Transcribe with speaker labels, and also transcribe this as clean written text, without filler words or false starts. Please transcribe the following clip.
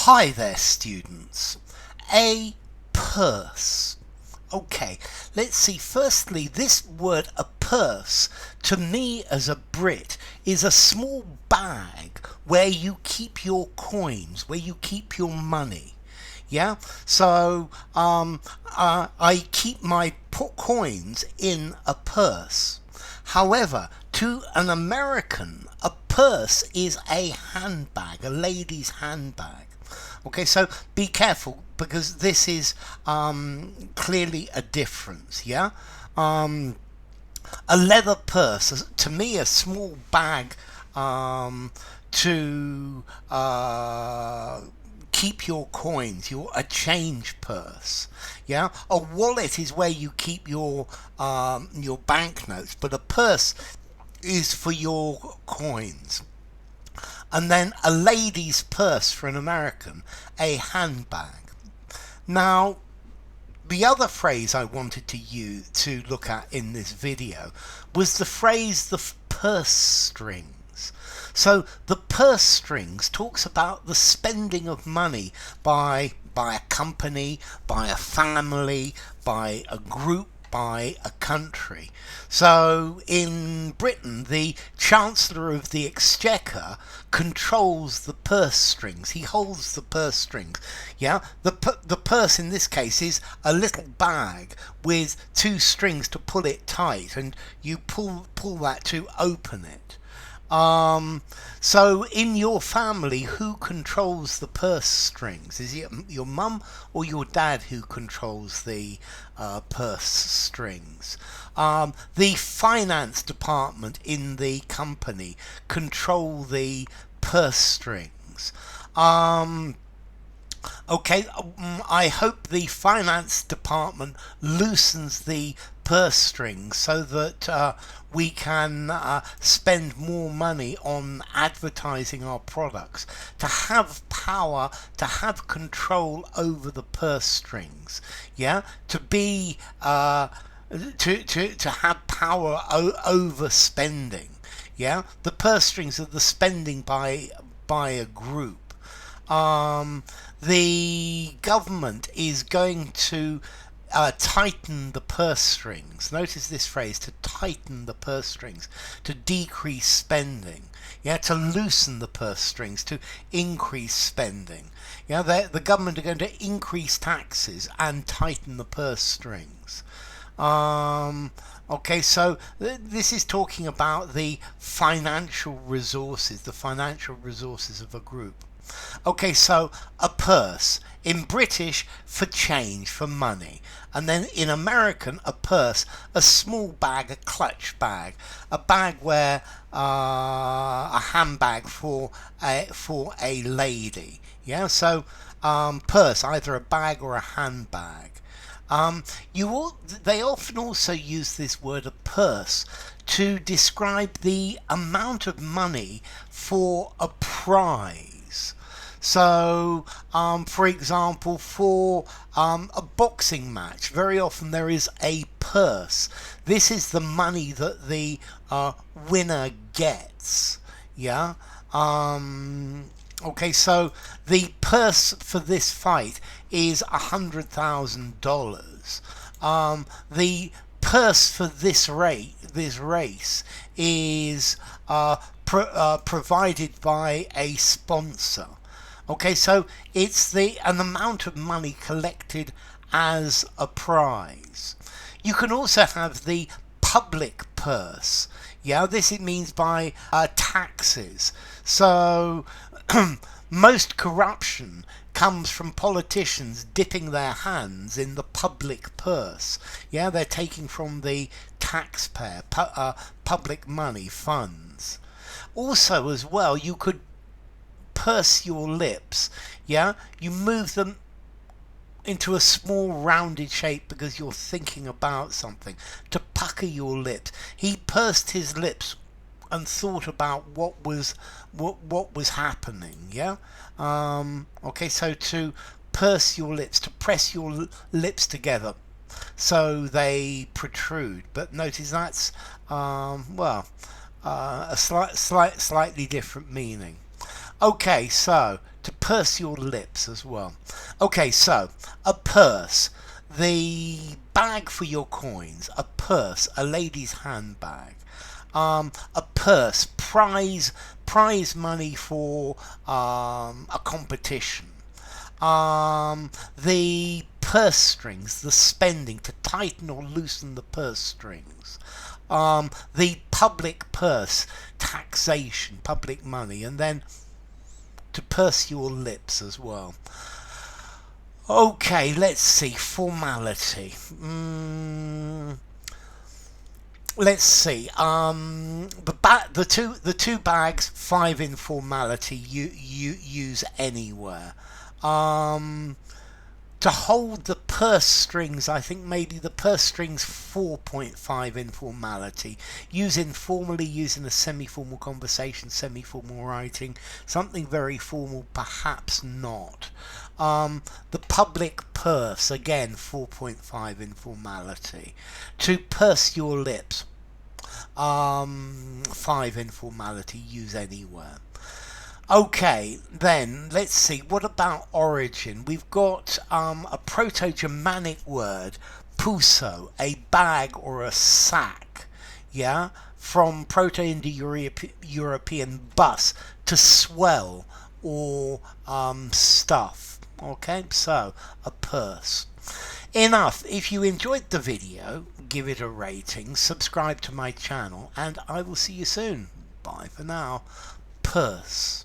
Speaker 1: Hi there, students. A purse. Okay, let's see. Firstly, this word a purse, to me as a Brit, is a small bag where you keep your coins, where you keep your money. Yeah, so I keep my coins in a purse. However, to an American, a purse is a handbag, a lady's handbag. Okay, so be careful because this is clearly a difference. Yeah, a leather purse, to me, a small bag to keep your coins, a change purse. Yeah, a wallet is where you keep your banknotes, but a purse is for your coins. And then a lady's purse for an American, a handbag. Now, the other phrase I wanted to look at in this video was the phrase the purse strings. So the purse strings talks about the spending of money by a company, by a family, by a group, by a country. So in Britain, the Chancellor of the Exchequer controls the purse strings. He holds the purse strings. Yeah, the purse in this case is a little bag with two strings to pull it tight, and you pull that to open it. So in your family, who controls the purse strings? Is it your mum or your dad who controls the purse strings? The finance department in the company control the purse strings. Okay, I hope the finance department loosens the purse strings so that we can spend more money on advertising our products, to have power, to have control over the purse strings. Yeah, to be to have power over spending. Yeah, the purse strings are the spending by a group. The government is going to tighten the purse strings. Notice this phrase, to tighten the purse strings, to decrease spending. Yeah, to loosen the purse strings, to increase spending. Yeah, the government are going to increase taxes and tighten the purse strings. Okay, so this is talking about the financial resources of a group. Okay, so a purse. In British, for change, for money. And then in American, a purse, a small bag, a clutch bag. A bag where, a handbag for a lady. Yeah, so purse, either a bag or a handbag. They often also use this word, a purse, to describe the amount of money for a prize. So, for example, for a boxing match, very often there is a purse. This is the money that the winner gets. Yeah. Okay, so the purse for this fight is $100,000. The purse for this race is provided by a sponsor. Okay, so it's an amount of money collected as a prize. You can also have the public purse. Yeah, this it means by taxes. So most corruption comes from politicians dipping their hands in the public purse. Yeah, they're taking from the taxpayer, public money, funds. Also, as well, you could purse your lips. Yeah, you move them into a small rounded shape because you're thinking about something, to pucker your lips. He pursed his lips and thought about what was happening. Yeah. Okay, so to purse your lips, to press your lips together so they protrude. But notice that's a slightly different meaning. Okay, so To purse your lips as well. Okay, so a purse, the bag for your coins. A purse, a lady's handbag. A purse, prize money for a competition. The purse strings, the spending, to tighten or loosen the purse strings. The public purse, taxation, public money, and then to purse your lips as well. Okay, let's see, formality. Let's see. The two bags, 5 in formality. You use anywhere. To hold the purse strings, I think maybe the purse strings 4.5 in formality. Use informally, use in a semi-formal conversation, semi-formal writing, something very formal, perhaps not. The public purse, again 4.5 in formality. To purse your lips, 5 in formality, use anywhere. Okay, then let's see, what about origin? We've got a Proto-Germanic word, puso, a bag or a sack, yeah, from Proto-Indo-European bus, to swell or stuff. Okay, so a purse. Enough. If you enjoyed the video, give it a rating, subscribe to my channel, and I will see you soon. Bye for now. Purse.